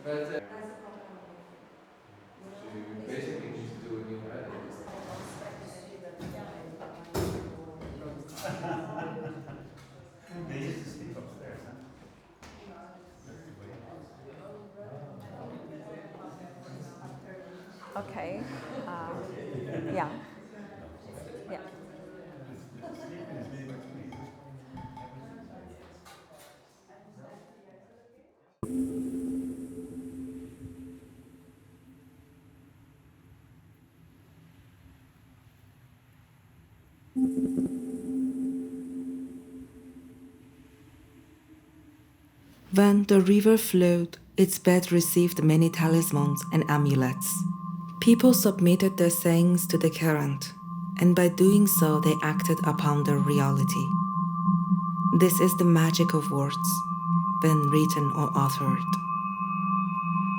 They used to sleep upstairs, huh? Okay. Yeah. Yeah. Sleeping is really much easier. When the river flowed, its bed received many talismans and amulets. People submitted their sayings to the current, and by doing so, they acted upon their reality. This is the magic of words, when written or uttered.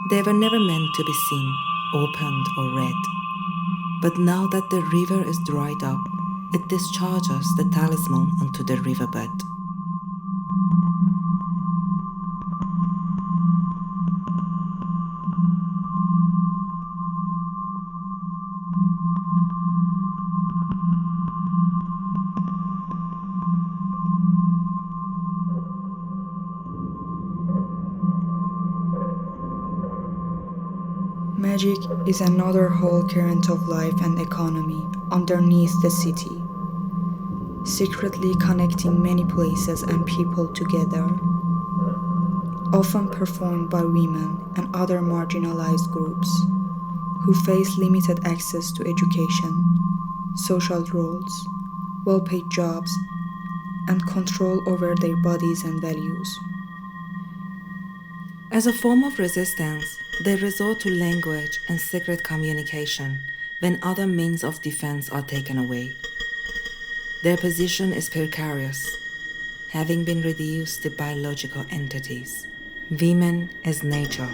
They were never meant to be seen, opened, or read. But now that the river is dried up, it discharges the talisman onto the riverbed. Magic is another whole current of life and economy underneath the city, secretly connecting many places and people together, often performed by women and other marginalized groups who face limited access to education, social roles, well-paid jobs, and control over their bodies and values. As a form of resistance, they resort to language and secret communication when other means of defense are taken away. Their position is precarious, having been reduced to biological entities. Women as nature.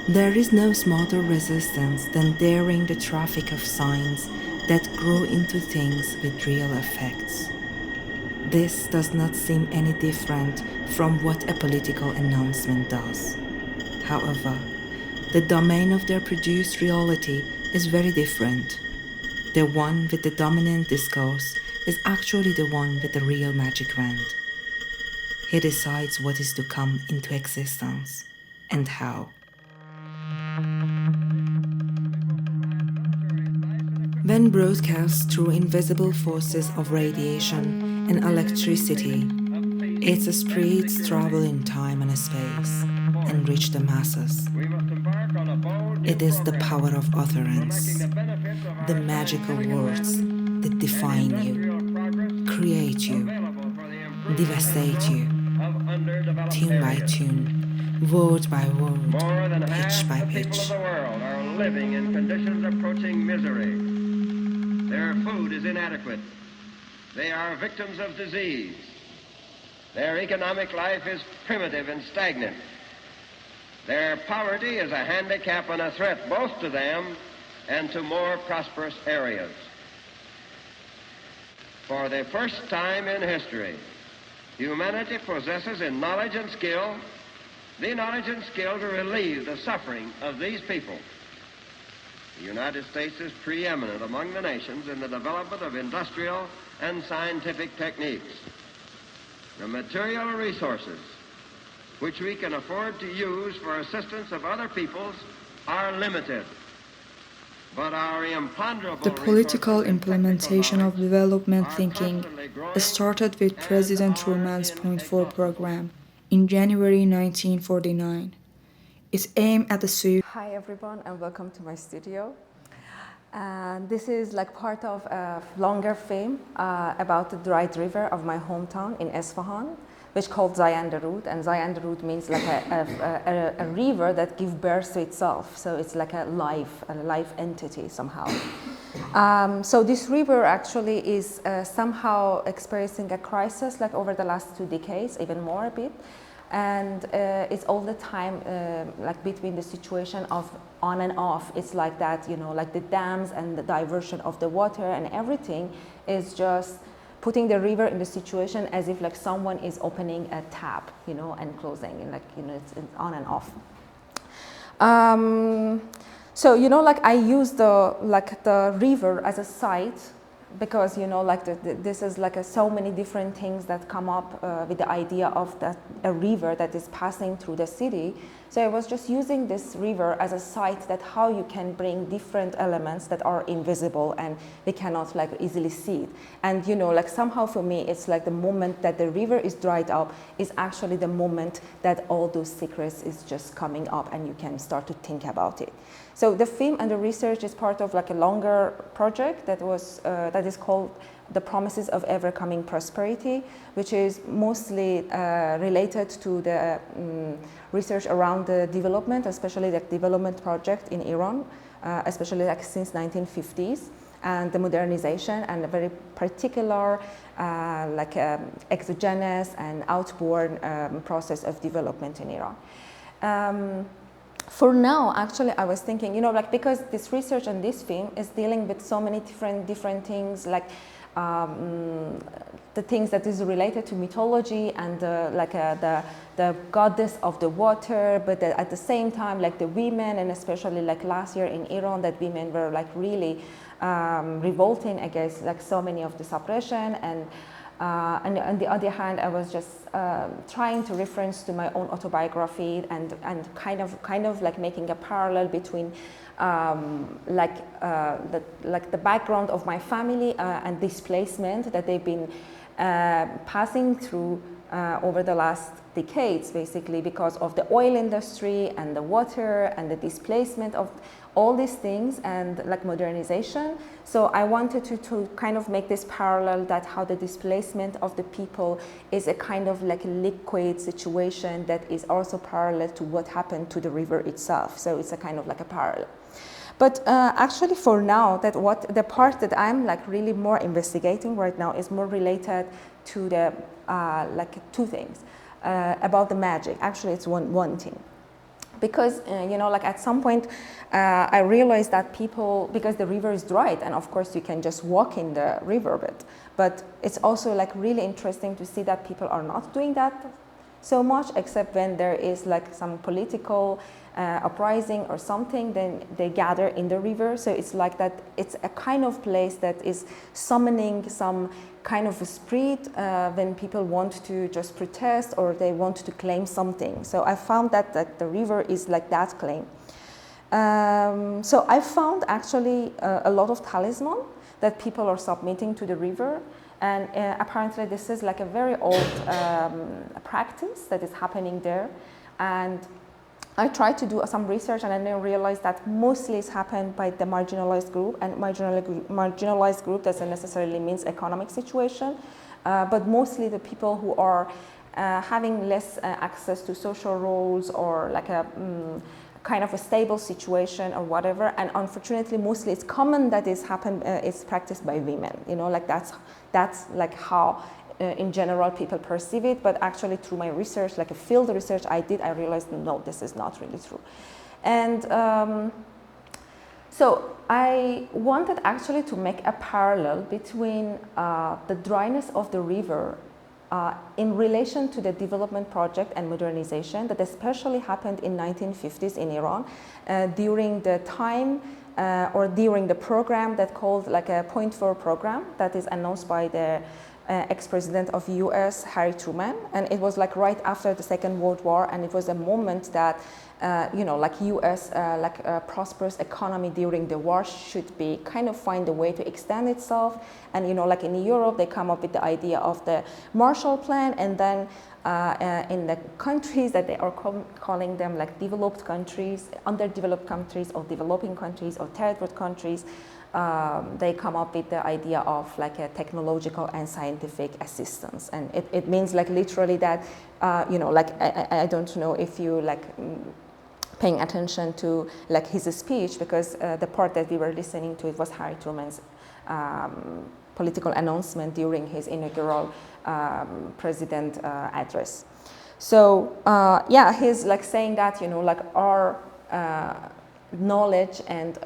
There is no smarter resistance than daring the traffic of signs that grow into things with real effects. This does not seem any different from what a political announcement does. However, the domain of their produced reality is very different. The one with the dominant discourse is actually the one with the real magic wand. He decides what is to come into existence and how. When broadcast through invisible forces of radiation and electricity, its spreads travel in time and space and reach the masses. It is the power of utterance, the magical words that define you, create you, devastate you, tune by tune, word by word, More than pitch half by the people pitch. of the world are living in conditions approaching misery. Their food is inadequate. They are victims of disease. Their economic life is primitive and stagnant. Their poverty is a handicap and a threat both to them and to more prosperous areas. For the first time in history, humanity possesses in knowledge and skill the knowledge and skill to relieve the suffering of these people. The United States is preeminent among the nations in the development of industrial and scientific techniques. The material resources which we can afford to use for assistance of other peoples are limited. But our imponderable The political resources in implementation technical of knowledge development are thinking constantly growing started with and President are Truman's Point 4 inexhaustible. program in January 1949. Its aim at the sweep. Hi everyone and welcome to my studio. And this is like part of a longer film about the dried river of my hometown in Esfahan, which called Zayanderud, and Zayanderud means like a river that gives birth to itself. So it's like a life entity somehow. So this river actually is somehow experiencing a crisis like over the last 2 decades, even more a bit. And it's all the time like between the situation of on and off. It's like that, you know, like the dams and the diversion of the water and everything is just putting the river in the situation as if like someone is opening a tap, you know, and closing, and like, you know, it's on and off. So, you know, like I use the river as a site because, you know, like this is like so many different things that come up with the idea of a river that is passing through the city. So I was just using this river as a site that how you can bring different elements that are invisible and we cannot like easily see it. And, you know, like somehow for me, it's like the moment that the river is dried up is actually the moment that all those secrets is just coming up and you can start to think about it. So the film and the research is part of like a longer project that is called The Promises of Ever-Coming Prosperity, which is mostly related to the research around the development, especially the development project in Iran, especially like since 1950s, and the modernization and a very particular exogenous and outborn process of development in Iran. For now, actually, I was thinking, you know, like because this research and this film is dealing with so many different things, like the things that is related to mythology and the goddess of the water, but at the same time, like the women, and especially like last year in Iran, that women were like really revolting against like so many of the suppression, and on the other hand, I was just trying to reference to my own autobiography and kind of like making a parallel between the background of my family and displacement that they've been passing through over the last decades, basically because of the oil industry and the water and the displacement of all these things and like modernization. So I wanted to kind of make this parallel that how the displacement of the people is a kind of like a liquid situation that is also parallel to what happened to the river itself. So it's a kind of like a parallel. But actually for now, the part that I'm like really more investigating right now is more related to the like two things about the magic. Actually, it's one thing. Because, you know, like at some point, I realized that people, because the river is dried, and of course you can just walk in the river bit, but it's also like really interesting to see that people are not doing that so much, except when there is like some political uprising or something, then they gather in the river. So it's like that, it's a kind of place that is summoning some kind of a spirit when people want to just protest or they want to claim something. So I found that the river is like that claim. So I found actually a lot of talisman that people are submitting to the river. And apparently this is like a very old practice that is happening there. And I tried to do some research and I then realized that mostly it's happened by the marginalized group, and marginalized group doesn't necessarily means economic situation, but mostly the people who are having less access to social roles or like a kind of a stable situation or whatever. And unfortunately, mostly it's common that it's practiced by women. You know, like that's like how in general people perceive it. But actually, through my research, like a field research I did, I realized no, this is not really true. And so I wanted actually to make a parallel between the dryness of the river in relation to the development project and modernization that especially happened in 1950s in Iran during the time or during the program that called like a Point 4 program that is announced by the ex-president of US, Harry Truman. And it was like right after the Second World War, and it was a moment that you know, like US, like a prosperous economy during the war should be kind of find a way to extend itself. And, you know, like in Europe, they come up with the idea of the Marshall Plan. And then in the countries that they are calling them like developed countries, underdeveloped countries or developing countries or third world countries, they come up with the idea of like a technological and scientific assistance. And it means like literally that, you know, like I don't know if you like paying attention to like his speech, because the part that we were listening to, it was Harry Truman's political announcement during his inaugural president address. So yeah, he's like saying that, you know, like our knowledge and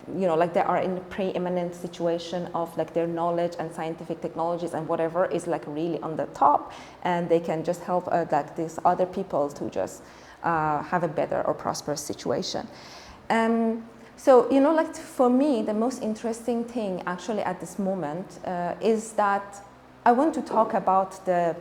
like they are in a preeminent situation of like their knowledge and scientific technologies and whatever is like really on the top, and they can just help like these other people to just have a better or prosperous situation. So like for me the most interesting thing actually at this moment is that I want to talk about the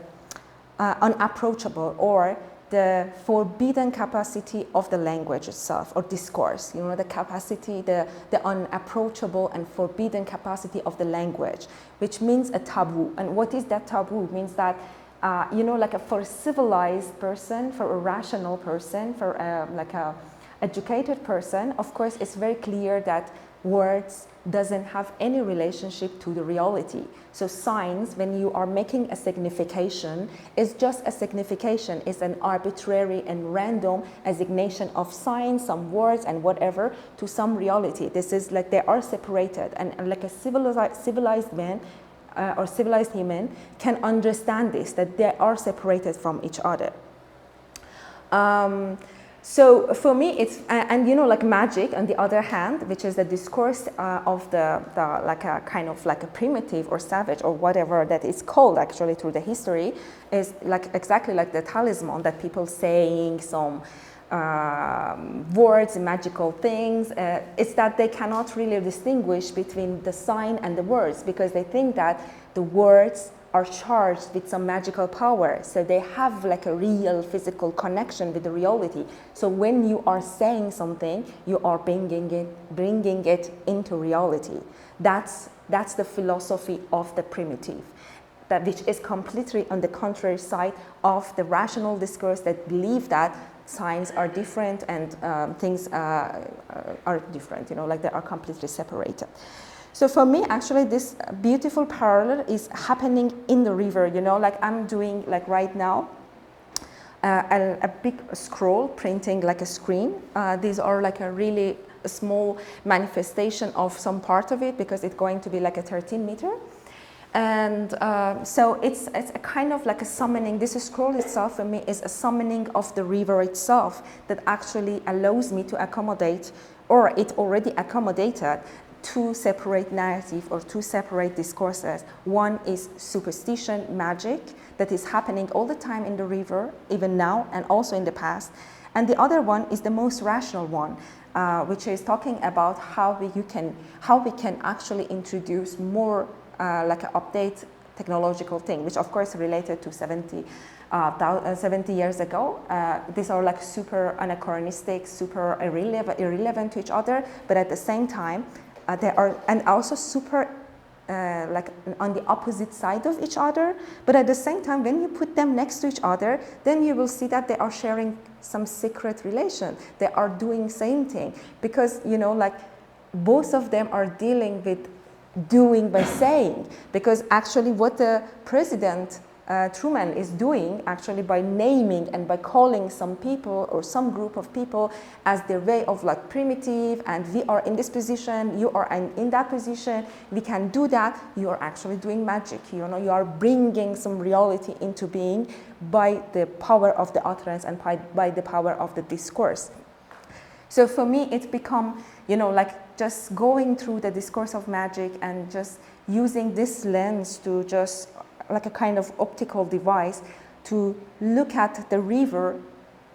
unapproachable or the forbidden capacity of the language itself or discourse, the capacity, the unapproachable and forbidden capacity of the language, which means a taboo. And what is that taboo? It means that, for a civilized person, for a rational person, for like a educated person, of course, it's very clear that words doesn't have any relationship to the reality. So signs, when you are making a signification, is just a signification, is an arbitrary and random assignation of signs, some words and whatever to some reality. This is like they are separated, and like a civilized man or civilized human can understand this, that they are separated from each other. So for me, it's, and like magic on the other hand, which is the discourse of the like a kind of like a primitive or savage or whatever that is called actually through the history, is like exactly like the talisman that people saying some words, magical things. It's that they cannot really distinguish between the sign and the words because they think that the words are charged with some magical power, so they have like a real physical connection with the reality. So when you are saying something, you are bringing it into reality. That's the philosophy of the primitive, that which is completely on the contrary side of the rational discourse that believe that signs are different and things are different, like they are completely separated. So for me, actually, this beautiful parallel is happening in the river, like I'm doing like right now, a big scroll printing like a screen. These are like a really small manifestation of some part of it because it's going to be like a 13 meter. And so it's a kind of like a summoning. This scroll itself for me is a summoning of the river itself that actually allows me to accommodate, or it already accommodated, two separate narratives or two separate discourses. One is superstition, magic, that is happening all the time in the river, even now and also in the past. And the other one is the most rational one, which is talking about how we can actually introduce more like an update technological thing, which of course related to 70 years ago. These are like super anachronistic, super irrelevant to each other, but at the same time, they are, and also super like on the opposite side of each other, but at the same time, when you put them next to each other, then you will see that they are sharing some secret relation. They are doing same thing because, like both of them are dealing with doing by saying, because actually what the president Truman is doing actually by naming and by calling some people or some group of people as their way of like primitive, and we are in this position, you are in that position, we can do that, you are actually doing magic, you are bringing some reality into being by the power of the utterance and by the power of the discourse. So for me, it's become, like just going through the discourse of magic and just using this lens to just like a kind of optical device to look at the river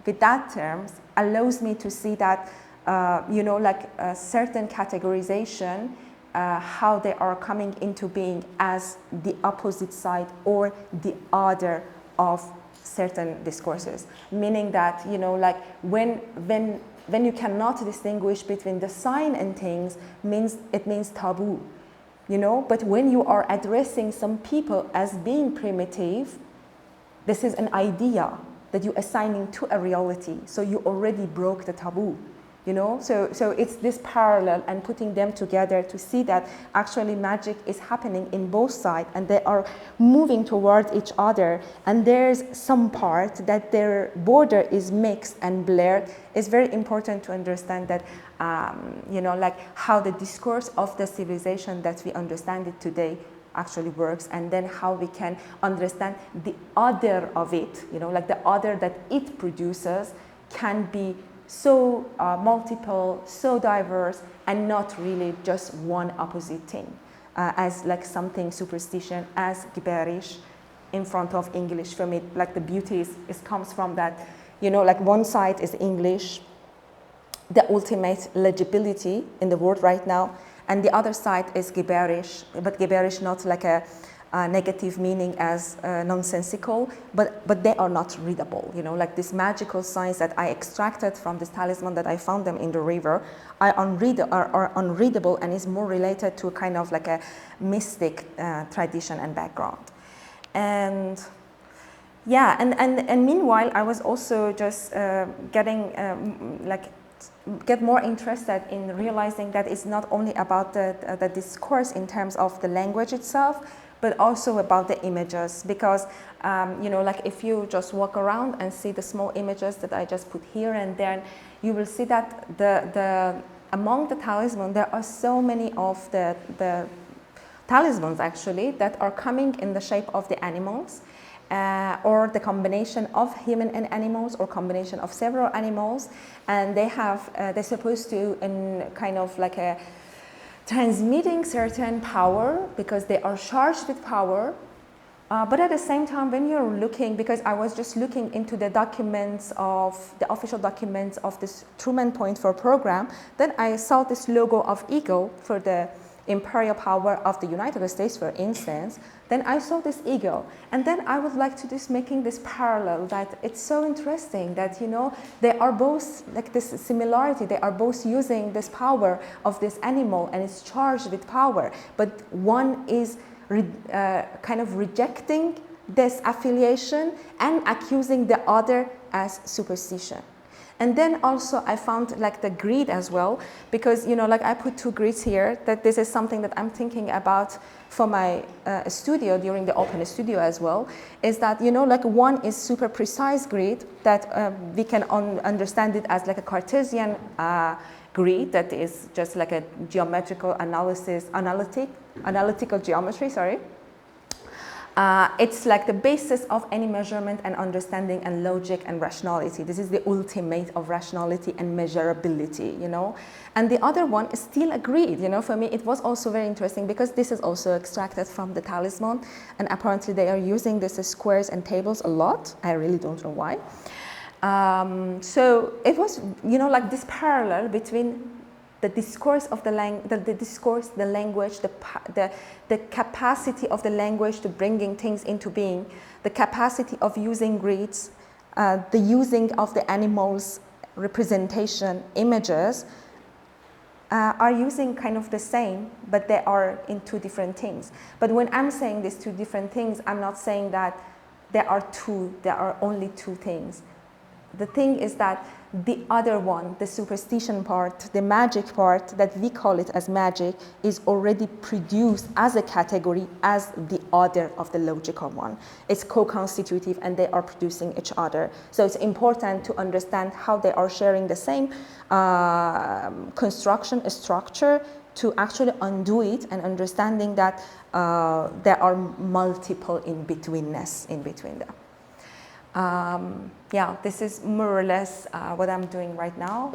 with that terms allows me to see that, like a certain categorization, how they are coming into being as the opposite side or the other of certain discourses. Meaning that, like when you cannot distinguish between the sign and things, it means taboo. But when you are addressing some people as being primitive, this is an idea that you're assigning to a reality. So you already broke the taboo, So it's this parallel and putting them together to see that actually magic is happening in both sides and they are moving towards each other. And there's some part that their border is mixed and blurred. It's very important to understand that, like how the discourse of the civilization that we understand it today actually works, and then how we can understand the other of it, like the other that it produces can be so multiple, so diverse, and not really just one opposite thing, as like something superstition, as Geberish in front of English. For me, like the beauty is comes from that, you know, like one side is English, the ultimate legibility in the world right now, and the other side is Geberish, but Geberish not like a negative meaning as nonsensical, but they are not readable, you know, like these magical signs that I extracted from this talisman that I found them in the river are unreadable and is more related to a kind of like a mystic tradition and background. And yeah, and meanwhile I was also just getting get more interested in realizing that it's not only about the discourse in terms of the language itself, but also about the images, because you know, like if you just walk around and see the small images that I just put here and there, you will see that among the talismans there are so many of the talismans actually that are coming in the shape of the animals, or the combination of human and animals, or combination of several animals, and they're supposed to in kind of like a transmitting certain power because they are charged with power. But at the same time, when you're looking, because I was just looking into the documents of the official documents of this Truman Point 4 program, then I saw this logo of eagle for the imperial power of the United States, for instance. Then I saw this eagle, and then I would like to just making this parallel that it's so interesting that, you know, they are both like this similarity, they are both using this power of this animal and it's charged with power, but one is kind of rejecting this affiliation and accusing the other as superstition. And then also I found like the grid as well, because, you know, like I put two grids here, that this is something that I'm thinking about for my studio during the open studio as well, is that, you know, like one is super precise grid that we can understand it as like a Cartesian grid that is just like a geometrical analytical geometry, sorry. It's like the basis of any measurement and understanding and logic and rationality. This is the ultimate of rationality and measurability, you know. And the other one is still a grid, you know. For me, it was also very interesting because this is also extracted from the talisman, and apparently they are using this as squares and tables a lot. I really don't know why. So it was, you know, like this parallel between the discourse of the language, the capacity of the language to bringing things into being, the capacity of using grids, the using of the animals' representation, images, are using kind of the same, but they are in two different things. But when I'm saying these two different things, I'm not saying that there are only two things. The thing is that the other one, the superstition part, the magic part, that we call it as magic, is already produced as a category as the other of the logical one. It's co-constitutive and they are producing each other. So it's important to understand how they are sharing the same construction structure to actually undo it, and understanding that there are multiple in-betweenness in between them. Yeah, this is more or less what I'm doing right now,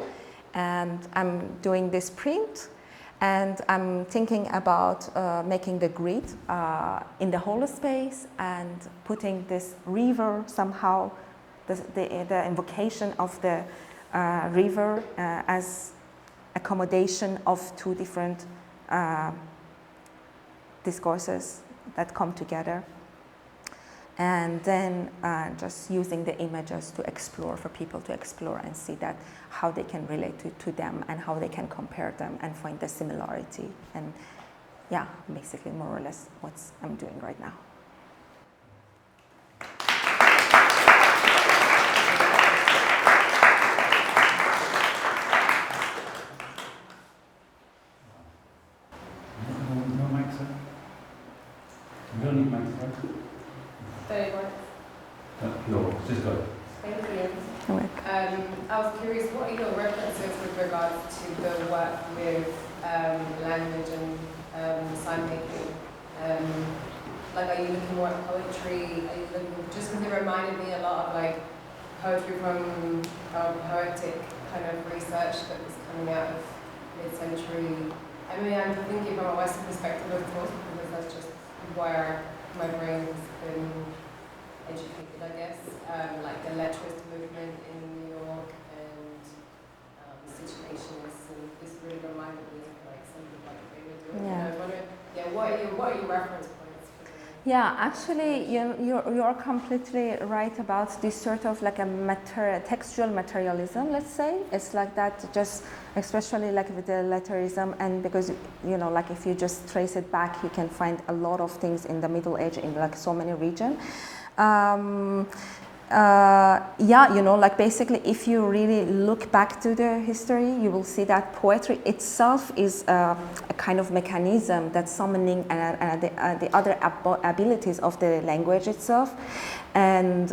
and I'm doing this print, and I'm thinking about making the grid in the whole space and putting this river somehow, the invocation of the river as accommodation of two different discourses that come together. And then just using the images to explore, for people to explore and see that how they can relate to them and how they can compare them and find the similarity. And yeah, basically more or less what I'm doing right now. No mic, sir? We don't need mics, right? No, just go. Thank you. Okay. I was curious, what are your references with regards to the work with language and sign making? Like, are you looking more at poetry? Are you looking, just because it reminded me a lot of like poetry from poetic kind of research that was coming out of mid-century. I mean, I'm thinking from a Western perspective, of course, because that's just where my brain has been educated, I guess. Like the lettrist movement in New York and Situationists, and this really reminded me of like something like they were doing. Yeah. And I was wondering, what are your reference points for the Yeah, actually, you're completely right about this sort of like a textual materialism, let's say. It's like that, just especially like with the letterism, and because, like if you just trace it back, you can find a lot of things in the Middle Age in like so many regions. Like basically, if you really look back to the history, you will see that poetry itself is a kind of mechanism that's summoning the other abilities of the language itself. And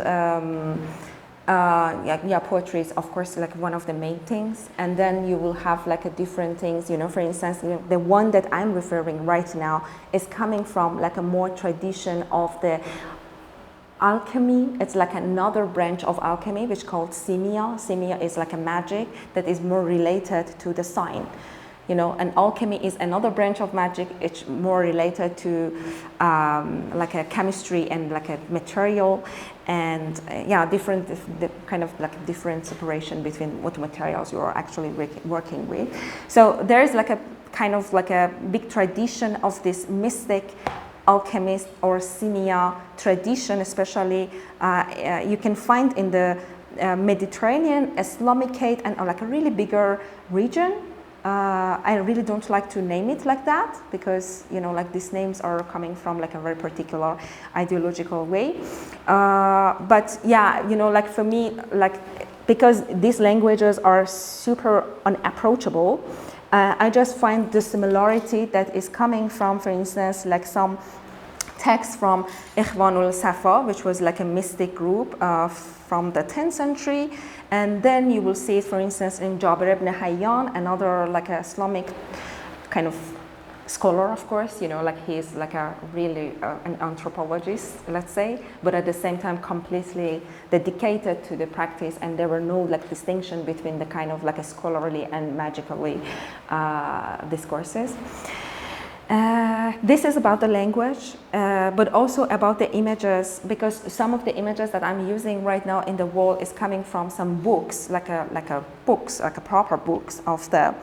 poetry is of course like one of the main things. And then you will have like a different things, for instance, the one that I'm referring right now is coming from like a more tradition of the alchemy. It's like another branch of alchemy which called simia. Simia is like a magic that is more related to the sign. And alchemy is another branch of magic. It's more related to like a chemistry and like a material, and different kind of like different separation between what materials you are actually working with. So there is like a kind of like a big tradition of this mystic alchemist or simia tradition, especially you can find in the Mediterranean, Islamicate, and like a really bigger region. I really don't like to name it like that because like these names are coming from like a very particular ideological way. But like for me, like because these languages are super unapproachable, I just find the similarity that is coming from, for instance, like some texts from Ikhwanul Safa, which was like a mystic group from the 10th century. And then you will see it, for instance, in Jabir ibn Hayyan, another like a Islamic kind of scholar, of course, like he's like a really an anthropologist, let's say, but at the same time completely dedicated to the practice, and there were no like distinction between the kind of like a scholarly and magically discourses. This is about the language, but also about the images, because some of the images that I'm using right now in the wall is coming from some books, like proper books of the,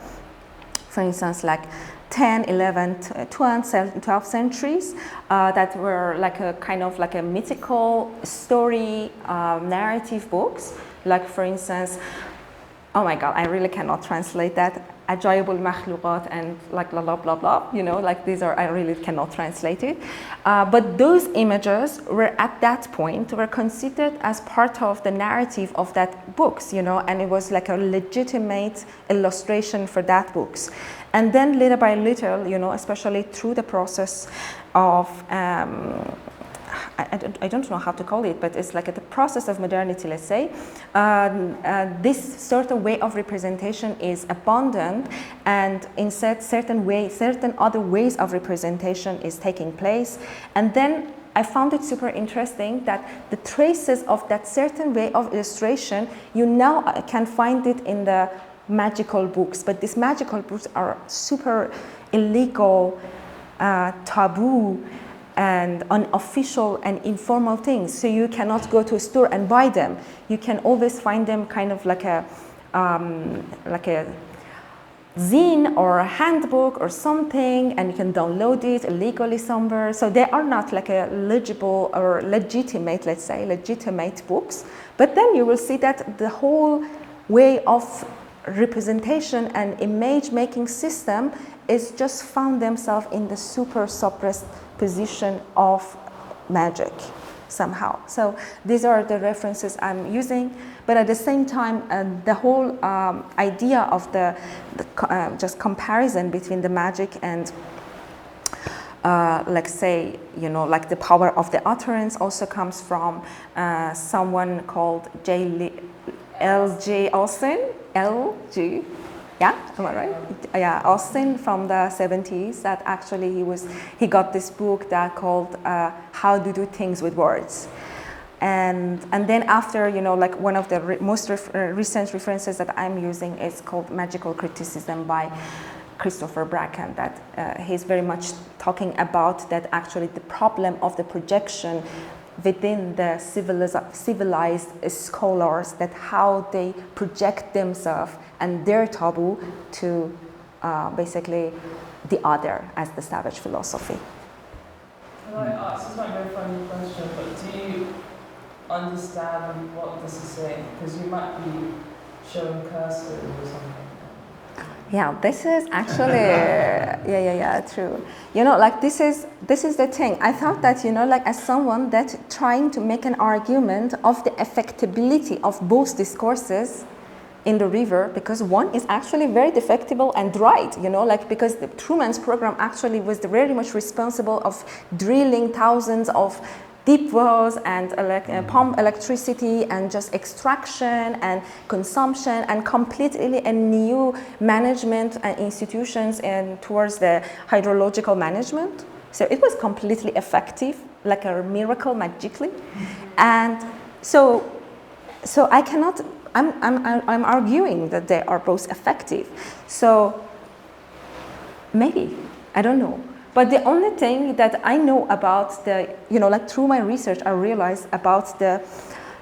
for instance, like 10, 11, 12th centuries that were like a kind of like a mythical story narrative books. Like for instance, oh my God, I really cannot translate that. Ajaibul makhluqat and like blah, blah, blah, blah, like these are, I really cannot translate it. But those images were at that point, were considered as part of the narrative of that books, and it was like a legitimate illustration for that books. And then little by little, especially through the process of, I don't know how to call it, but it's like the process of modernity, let's say. This sort of way of representation is abundant, and instead certain other ways of representation is taking place. And then I found it super interesting that the traces of that certain way of illustration, you now can find it in the magical books, but these magical books are super illegal, taboo, and unofficial and informal things. So you cannot go to a store and buy them. You can always find them kind of like a zine or a handbook or something, and you can download it illegally somewhere. So they are not like a legible or legitimate, let's say, legitimate books. But then you will see that the whole way of representation and image making system is just found themselves in the super suppressed position of magic somehow. So these are the references I'm using, but at the same time, the whole idea of the just comparison between the magic and let's say, like the power of the utterance also comes from someone called L.G. Austin, L.G. Yeah, am I right? Yeah, Austin from the 70s. That actually he got this book that called "How to Do Things with Words," And then after, like one of the most recent references that I'm using is called Magical Criticism by Christopher Bracken, that he's very much talking about that actually the problem of the projection within the civilized scholars, that how they project themselves and their taboo to basically the other as the savage philosophy. Can I ask, this might be a funny question, but do you understand what this is saying? Because you might be showing cursors or something. Yeah, this is actually, true. Like this is the thing. I thought that, like as someone that trying to make an argument of the effectability of both discourses in the river, because one is actually very defectible and right, like because the Truman's program actually was very much responsible of drilling thousands of deep wells and pump electricity and just extraction and consumption and completely a new management and institutions and towards the hydrological management. So it was completely effective, like a miracle magically. And so I cannot, I'm arguing that they are both effective. So maybe, I don't know. But the only thing that I know about the, like through my research, I realized about the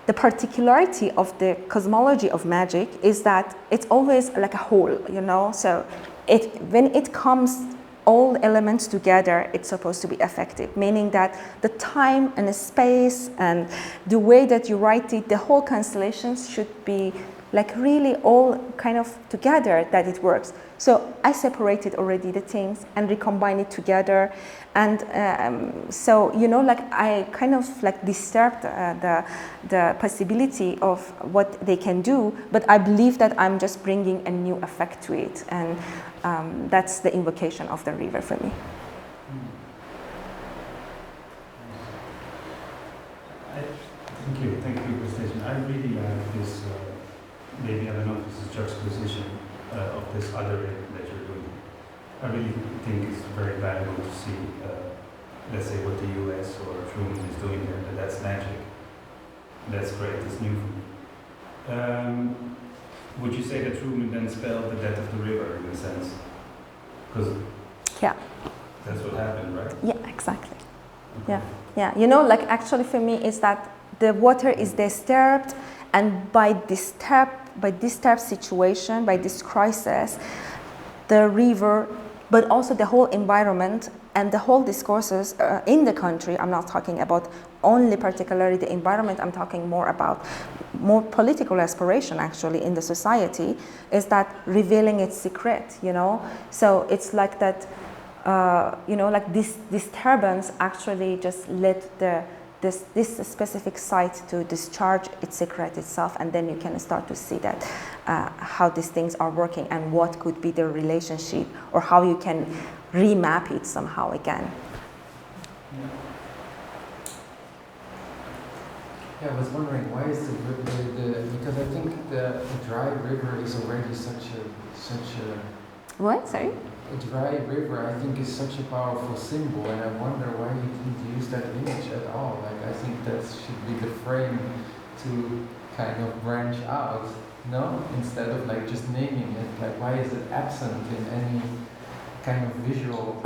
particularity of the cosmology of magic is that it's always like a whole, So when it comes all elements together, it's supposed to be effective, meaning that the time and the space and the way that you write it, the whole constellations should be like really all kind of together that it works. So I separated already the things and recombine it together. And so, like I kind of like disturbed the possibility of what they can do, but I believe that I'm just bringing a new effect to it. And that's the invocation of the river for me. Thank you, Christian. I really like this, maybe I don't know if this is juxtaposition of this other that you're doing. I really think it's very valuable to see, let's say, what the US or Truman is doing there, but that's magic. That's great, it's new for me. Would you say that Truman then spelled the death of the river in a sense? Because that's what happened, right? Yeah, exactly. Okay. Yeah. Like actually for me is that the water is disturbed, and by disturbed situation, by this crisis, the river, but also the whole environment and the whole discourses in the country, I'm not talking about only particularly the environment, I'm talking more about more political aspiration actually in the society, is that revealing its secret, So it's like that, like this disturbance actually just led this specific site to discharge its secret itself, and then you can start to see that how these things are working and what could be the relationship, or how you can remap it somehow again. Yeah, I was wondering why is because I think the dry river is already such a What? Sorry? a dry river. I think is such a powerful symbol, and I wonder why you didn't use that image at all. Like I think that should be the frame to kind of branch out, no? Instead of like just naming it. Like why is it absent in any kind of visual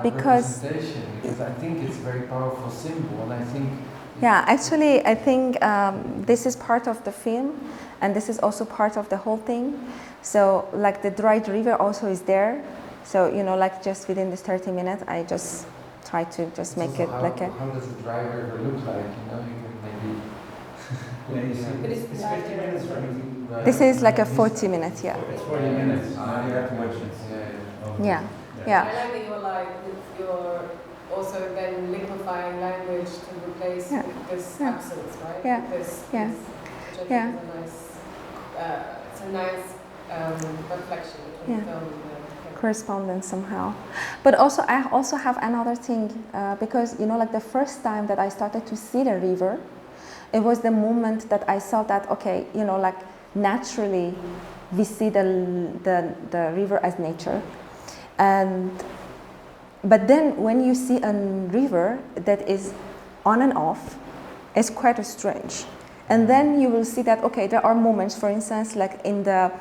because representation? Because I think it's a very powerful symbol, and I think. Yeah, actually, I think this is part of the film, and this is also part of the whole thing. So, like the dried river also is there. So, like just within this 30 minutes, I just try to just make it like a. How does a dry river look like? You can maybe. Yeah, you see, it's 50 minutes, right? This is like a 40 minutes, yeah. It's 40 minutes. Now you have to watch it. Yeah. I like that you're also then liquefying language to replace this absence, right? Yeah. This which I think is a nice reflection between film and the correspondence somehow. But also, I also have another thing, because, like the first time that I started to see the river, it was the moment that I saw that, okay, like naturally we see the river as nature. But then when you see a river that is on and off, It's quite strange. And then you will see that, okay, there are moments, for instance, like in the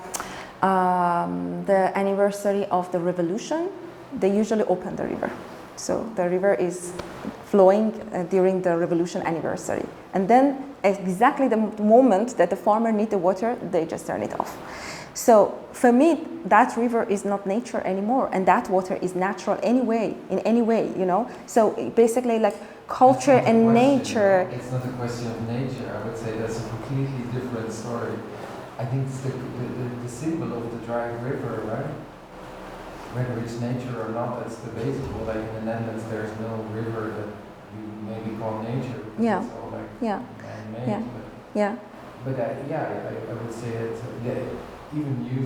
anniversary of the revolution, they usually open the river. So the river is flowing during the revolution anniversary. And then exactly the moment that the farmer needs the water, they just turn it off. So for me, that river is not nature anymore, and that water is natural anyway, in any way, you know. So basically, like culture and nature. It's not a question of nature. I would say that's a completely different story. I think it's the symbol of the dry river, right? Whether it's nature or not, that's debatable. Like in the Netherlands, there's no river that you maybe call nature. Yeah. It's all like man-made. Yeah. Yeah. But I would say that even you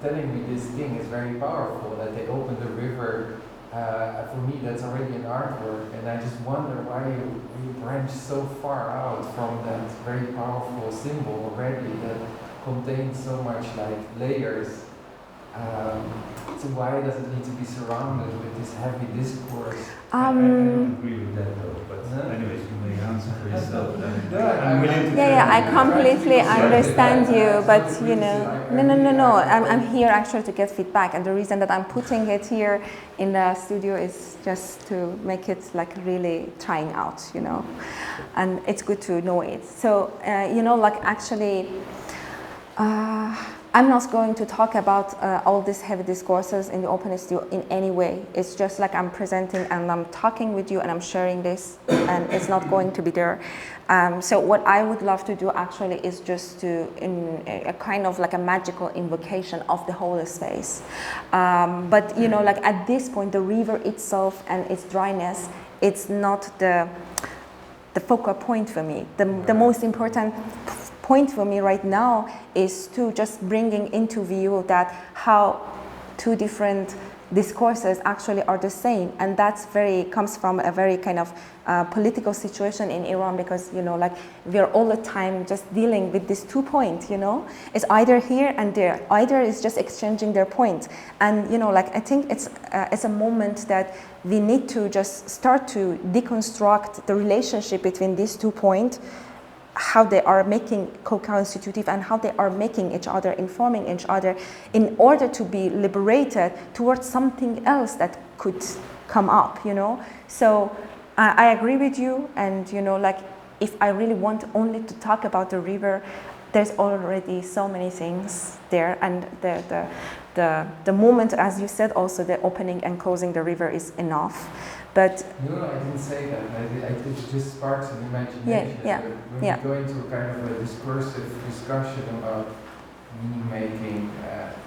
telling me this thing is very powerful, that they opened the river. For me, that's already an artwork, and I just wonder why you branch so far out from that very powerful symbol already that contains so much like layers. So why does it need to be surrounded with this heavy discourse? I don't agree with that though, but anyways, you may answer for yourself. I'm willing to I completely understand you, but you know, no. I'm here actually to get feedback, and the reason that I'm putting it here in the studio is just to make it like really trying out, you know, and it's good to know it. So you know, like actually. I'm not going to talk about all these heavy discourses in the open studio in any way. It's just like I'm presenting and I'm talking with you and I'm sharing this, and it's not going to be there. So what I would love to do actually is just to a kind of like a magical invocation of the whole space. But you know, like at this point, the river itself and its dryness, it's not the focal point for me. The most important point for me right now is to just bringing into view that how two different discourses actually are the same, and that's comes from a very kind of political situation in Iran, because you know, like we are all the time just dealing with this 2 points, you know, it's either here and there, either is just exchanging their points, and you know, like I think it's a moment that we need to just start to deconstruct the relationship between these 2 points, how they are making co-constitutive and how they are making each other, informing each other, in order to be liberated towards something else that could come up, you know. So I agree with you, and you know, like if I really want only to talk about the river, there's already so many things there, and the moment, as you said, also the opening and closing the river is enough. But no, I didn't say that. It just sparks an imagination. When you go into a kind of a discursive discussion about meaning making,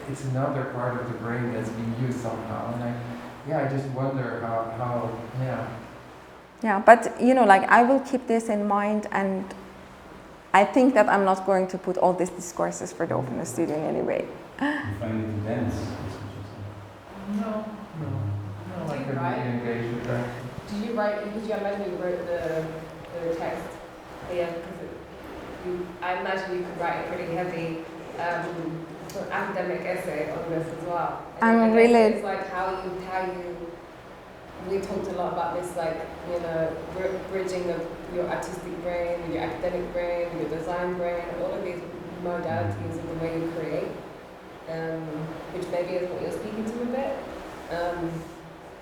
it's another part of the brain that's being used somehow. And I just wonder how. Yeah, but you know, like I will keep this in mind, and I think that I'm not going to put all these discourses for the open studio in any way. You find it dense? No. Do you write? Did you write? Because you imagine you wrote the text. Yeah, because I imagine you could write a pretty heavy sort of academic essay on this as well. And really. It's like how you. We talked a lot about this, like, you know, bridging of your artistic brain, your academic brain, your design brain, all of these modalities of the way you create, which maybe is what you're speaking to a bit.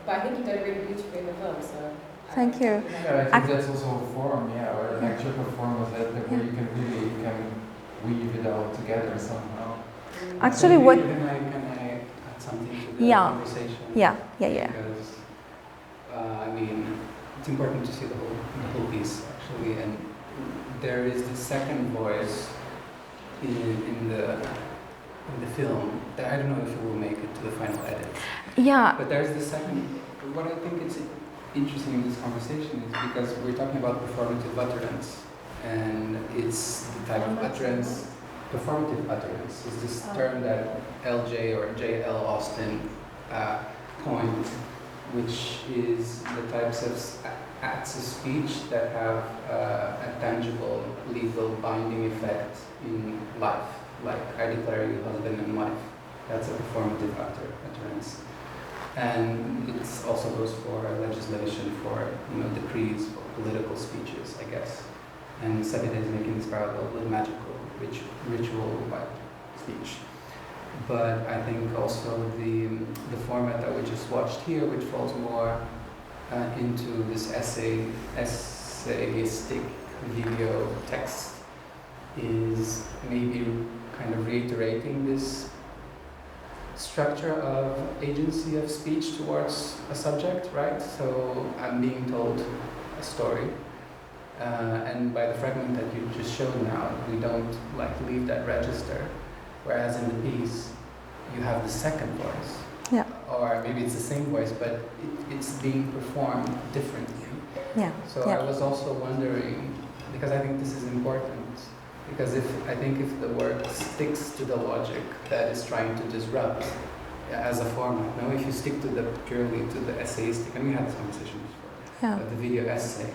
But I think you've done it really beautifully in the film, so. Thank you. Yeah, I think that's also a form, or an actual performance that where you can weave it all together somehow. Actually, what? Can I add something to the conversation? Yeah. Because I mean, it's important to see the whole piece actually, and there is the second voice in the film that I don't know if it will make it to the final edit. Yeah. But there's the second. What I think is interesting in this conversation is because we're talking about performative utterance, and it's the type of utterance. Performative utterance is this term that L.J. or J.L. Austin coined, which is the types of acts of speech that have a tangible, legal, binding effect in life. Like, I declare you husband and wife. That's a performative utterance. And it also goes for legislation, for decrees, for political speeches, I guess. And Sepideh is making this parallel with magical, ritual speech. But I think also the format that we just watched here, which falls more into this essayistic video text, is maybe kind of reiterating this structure of agency of speech towards a subject, right? So I'm being told a story, and by the fragment that you just showed now, we don't leave that register, whereas in the piece you have the second voice. Yeah. Or maybe it's the same voice, but it's being performed differently. Yeah. So I was also wondering, because I think this is important, because if the work sticks to the logic that is trying to disrupt as a format, now if you stick to purely to the essayistic, and we had this conversation before, the video essay,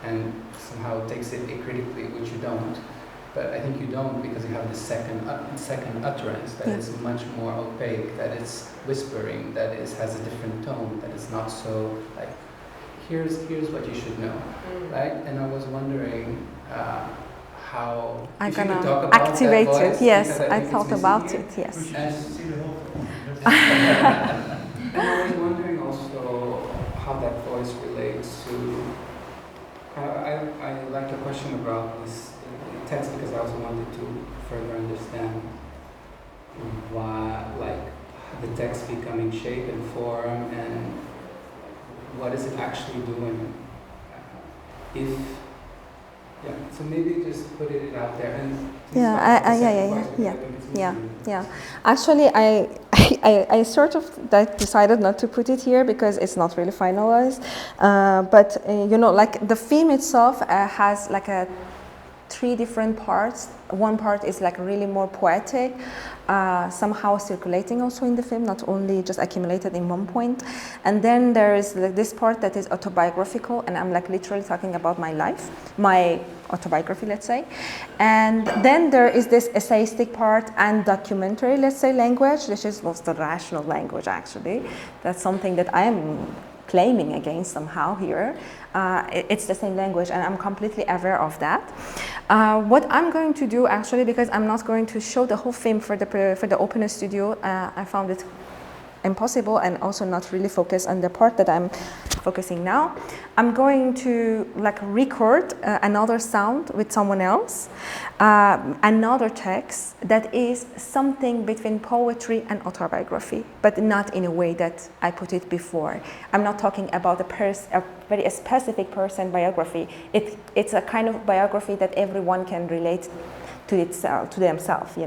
and somehow takes it acritically, which you don't. But I think you don't, because you have the second utterance that is much more opaque, that is whispering, that has a different tone, that is not so here's what you should know, right? And I was wondering how I'm if you could gonna talk about activate that voice, it. Yes, I I think thought it's about missing it. Yes. And I was wondering also how that voice relates to. I like the question about this text, because I also wanted to further understand why, the text becoming shape and form, and what is it actually doing? So maybe just put it out there and. Yeah. Actually, I sort of decided not to put it here because it's not really finalized. But the theme itself has three different parts. One part is really more poetic, somehow circulating also in the film, not only just accumulated in one point. And then there is this part that is autobiographical, and I'm literally talking about my life, my autobiography, let's say. And then there is this essayistic part and documentary, let's say, language, which is most the rational language, actually. That's something that I am claiming against somehow here. It's the same language, and I'm completely aware of that. What I'm going to do, actually, because I'm not going to show the whole film for the open studio, I found it impossible, and also not really focus on the part that I'm focusing now. I'm going to record another sound with someone else, another text that is something between poetry and autobiography, but not in a way that I put it before. I'm not talking about a very specific person biography. It's a kind of biography that everyone can relate to themselves,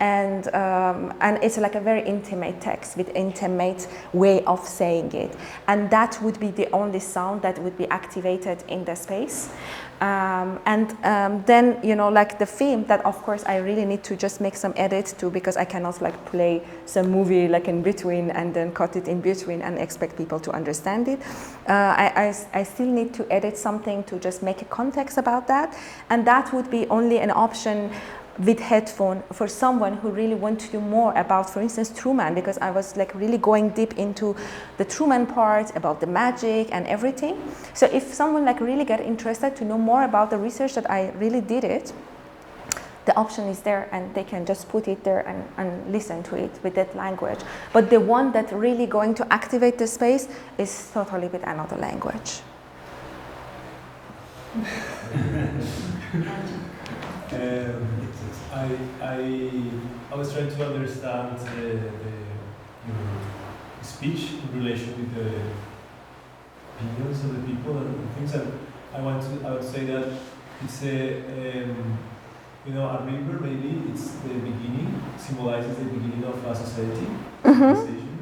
and it's a very intimate text with intimate way of saying it, and that would be the only sound that would be activated in the space. Then the theme that, of course, I really need to just make some edits to, because I cannot play some movie in between and then cut it in between and expect people to understand it. I still need to edit something to just make a context about that, and that would be only an option with headphone for someone who really wants to know more about, for instance, Truman, because I was really going deep into the Truman part, about the magic and everything. So if someone really get interested to know more about the research that I really did it, the option is there, and they can just put it there and listen to it with that language. But the one that really going to activate the space is totally with another language. I was trying to understand your speech in relation with the opinions of the people and things, and I would say that it's a river, maybe it's the beginning, symbolizes the beginning of a society, civilization.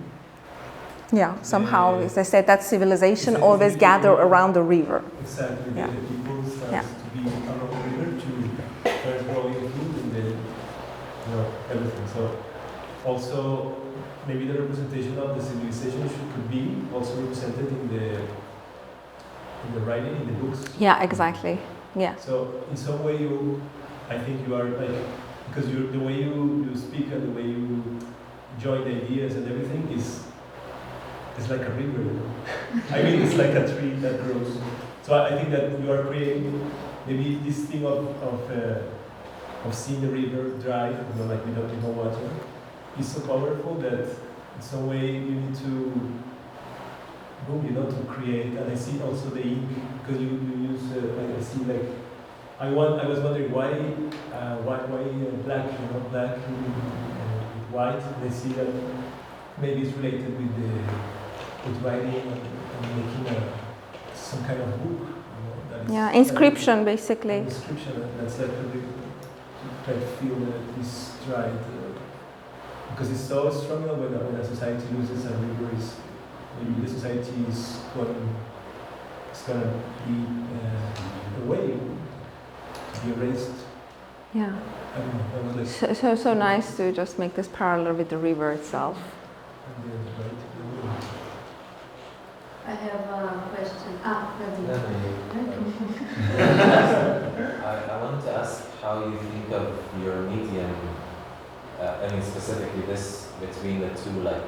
Yeah, somehow, as I said, that civilization always gather around the river. Exactly, yeah. The people start to be around the river to start growing food and then everything. So also maybe the representation of the civilization could be also represented in the writing, in the books. Yeah, exactly. Yeah. So in some way I think you are because the way you speak and the way you join the ideas and everything is it's like a river. I mean, it's like a tree that grows. So I think that you are creating maybe this thing of seeing the river dry, like without no water, is so powerful that in some way you need to to create. And I see also the ink, because you use I see like I was wondering why black, black with white. And I see that maybe it's related with writing and making some kind of book. That is, Yeah, inscription basically. Inscription, that's like to try to feel that it's right. Because it's so strong when a society loses a river, maybe the society is gonna be away, be erased. Yeah. I don't know, that was like So nice to just make this parallel with the river itself. I have a question. I wanted to ask how you think of your medium, I mean specifically this, between the two like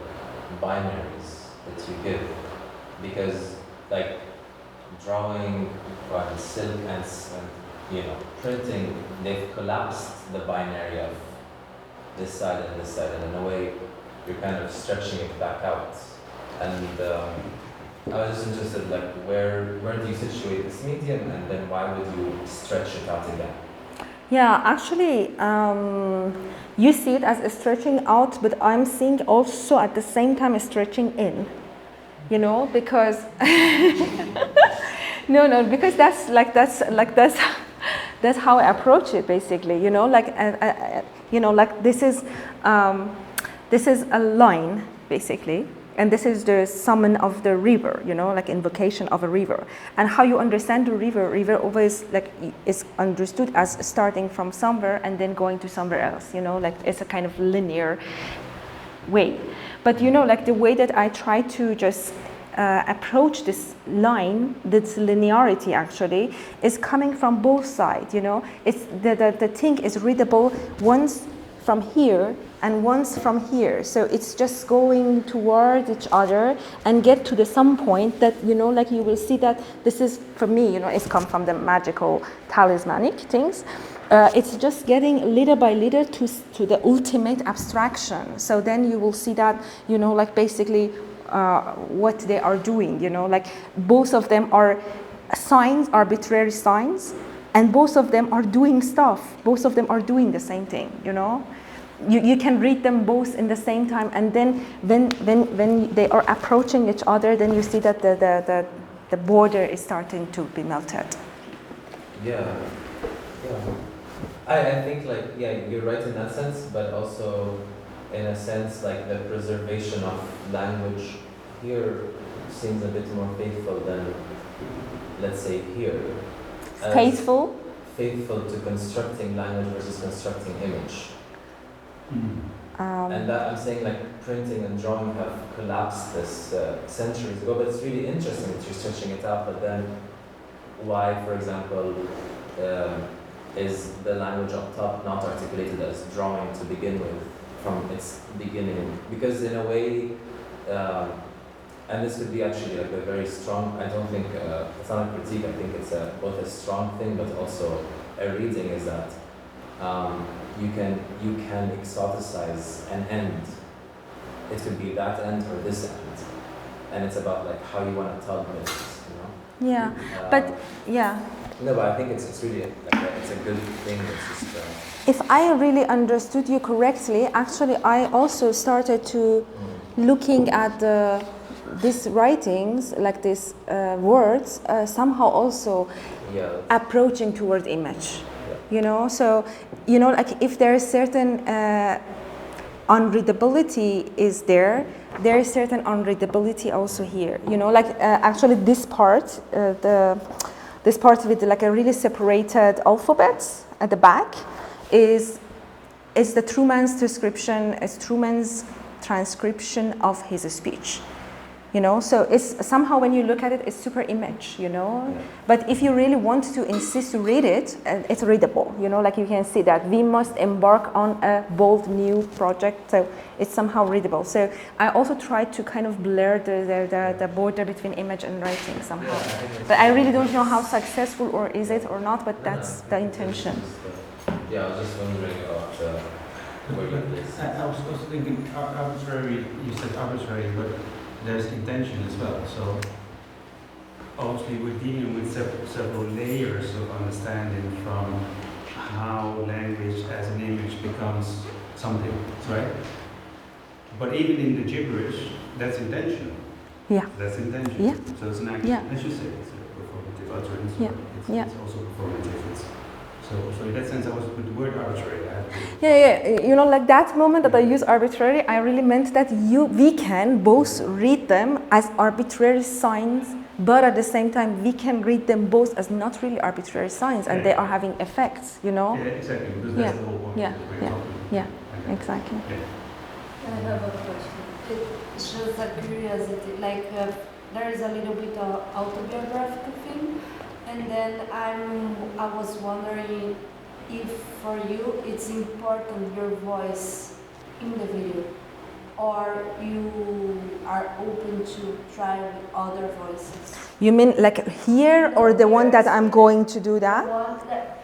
binaries that you give. Because like drawing on silk and printing, they've collapsed the binary of this side and this side, and in a way you're kind of stretching it back out. And I was just interested, like, where do you situate this medium, and then why would you stretch it out again? Yeah, actually, you see it as a stretching out, but I'm seeing also at the same time a stretching in, because because that's how I approach it basically, like this is a line basically. And this is the summon of the river, like invocation of a river. And how you understand the river always is understood as starting from somewhere and then going to somewhere else, like it's a kind of linear way. But like the way that I try to just approach this line, this linearity actually, is coming from both sides, It's the thing is readable once from here and once from here, so it's just going toward each other and get to the some point that like you will see that this is, for me, it's come from the magical talismanic things. It's just getting little by little to the ultimate abstraction. So then you will see that like basically what they are doing. Like both of them are signs, arbitrary signs, and both of them are doing stuff. Both of them are doing the same thing. You can read them both in the same time, and then when they are approaching each other, then you see that the border is starting to be melted. Yeah. I think you're right in that sense, but also in a sense like the preservation of language here seems a bit more faithful than, let's say, here. Faithful to constructing language versus constructing image. And that I'm saying, like, printing and drawing have collapsed this centuries ago, but it's really interesting that you're stretching it out. But then why, for example, is the language up top not articulated as drawing to begin with from its beginning? Because in a way, and this could be actually like a very strong, I don't think, it's not a critique, I think it's both a strong thing but also a reading, is that you can exoticize an end. It could be that end or this end. And it's about like how you want to tell this, Yeah, but yeah. No, but I think it's really it's a good thing. It's just. If I really understood you correctly, actually, I also started to looking at these writings, like these words, somehow also approaching toward image. Yeah. So like if there is certain unreadability is there is certain unreadability also here. Like actually this part, this part with like a really separated alphabets at the back is the Truman's transcription of his speech. You know, so it's somehow when you look at it, it's super image, you know. Yeah. But if you really want to insist to read it, it's readable, you know, like you can see that we must embark on a bold new project, so it's somehow readable. So I also tried to kind of blur the border between image and writing somehow. But I really don't know how successful or is it or not, but that's the intention. Yeah, I was just wondering about where you place. I was also thinking arbitrary, you said arbitrary, but there's intention as well. So obviously we're dealing with several layers of understanding from how language as an image becomes something, right? But even in the gibberish, that's intentional. Yeah. That's intention. Yeah. So it's an act, Yeah. as you say, it's a performative utterance. Yeah. It's also performative. So in that sense, I was with the word arbitrary. Yeah, you know, like that moment that I use arbitrary, I really meant that we can both read them as arbitrary signs, but at the same time, we can read them both as not really arbitrary signs, and they are having effects, you know? Yeah, exactly, because that's the whole point. Yeah, exactly. I have a question. It shows a curiosity, like there is a little bit of autobiographical thing. And then I was wondering if for you it's important your voice in the video, or you are open to try with other voices. You mean like here or the one that I'm going to do that?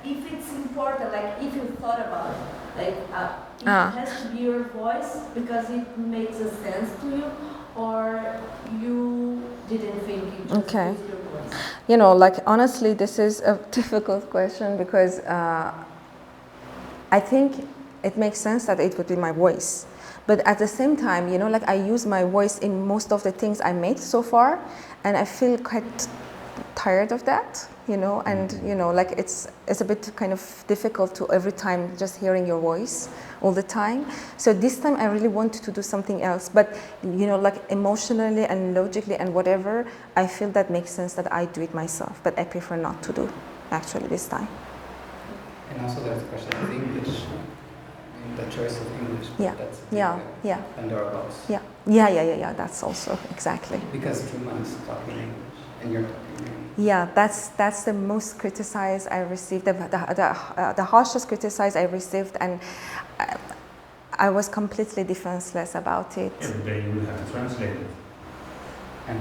If it's important, like if you thought about it, like it has to be your voice because it makes a sense to you, or you didn't think it just Okay. was your voice? You know, like honestly, this is a difficult question because I think it makes sense that it would be my voice. But at the same time, you know, like I use my voice in most of the things I made so far, and I feel quite tired of that, you know, and you know, like it's a bit kind of difficult to every time just hearing your voice all the time. So this time I really wanted to do something else, but you know, like emotionally and logically and whatever, I feel that makes sense that I do it myself, but I prefer not to do actually this time. And also there's a question of English, the choice of English. Yeah, that's yeah. Pandora box. Yeah, that's also, exactly. Because Truman's talking English and you're talking English. Yeah, that's the most criticized I received, the harshest criticized I received, and I was completely defenseless about it. Every day you would have to translate it. And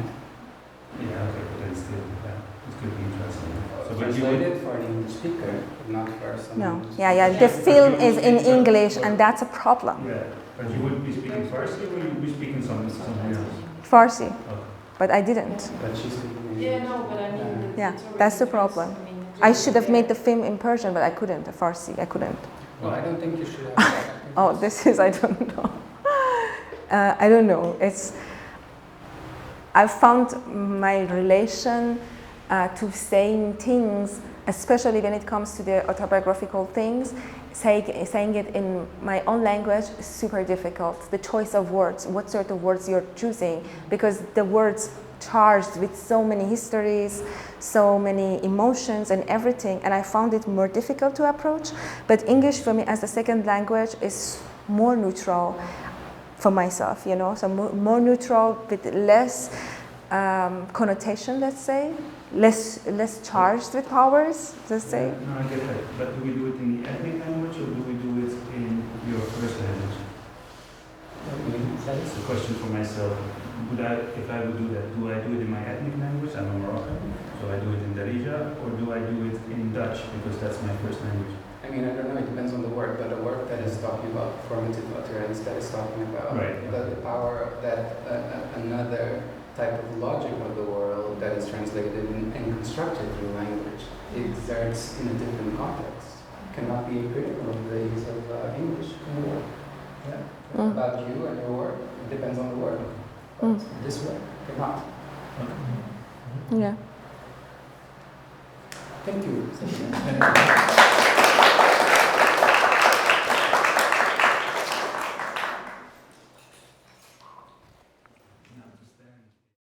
yeah, okay, but then still, it could be translated. So translated for an English speaker, but not for someone. No, yeah. The film is in English, and that's a problem. Yeah, but you wouldn't be speaking Farsi, or you would be speaking something else? Farsi, Okay. but I didn't. But she's speaking. Yeah, no, but I mean, Yeah, that's the problem. I should have made the film in Persian, but I couldn't. Farsi, I couldn't. Well, I don't think you should have. Oh, this is, I don't know. I don't know. I found my relation to saying things, especially when it comes to the autobiographical things, saying it in my own language is super difficult. The choice of words, what sort of words you're choosing, because the words charged with so many histories, so many emotions and everything, and I found it more difficult to approach. But English for me as a second language is more neutral for myself, you know, so more neutral with less connotation, let's say, less charged with powers, let's say. No, I get that. But do we do it in the ethnic language, or do we do it in your first language? That's a question for myself. If I would do that, do I do it in my ethnic language? I'm a Moroccan, so I do it in Darija, or do I do it in Dutch because that's my first language? I mean, I don't know, it depends on the word, but a word that is talking about formative utterance, that is talking about the power that another type of logic of the world that is translated and constructed through language exerts in a different context. Cannot be critical of the use of English in the world. Yeah. About you and your work, it depends on the word. But this way, cannot. Yeah. Thank you.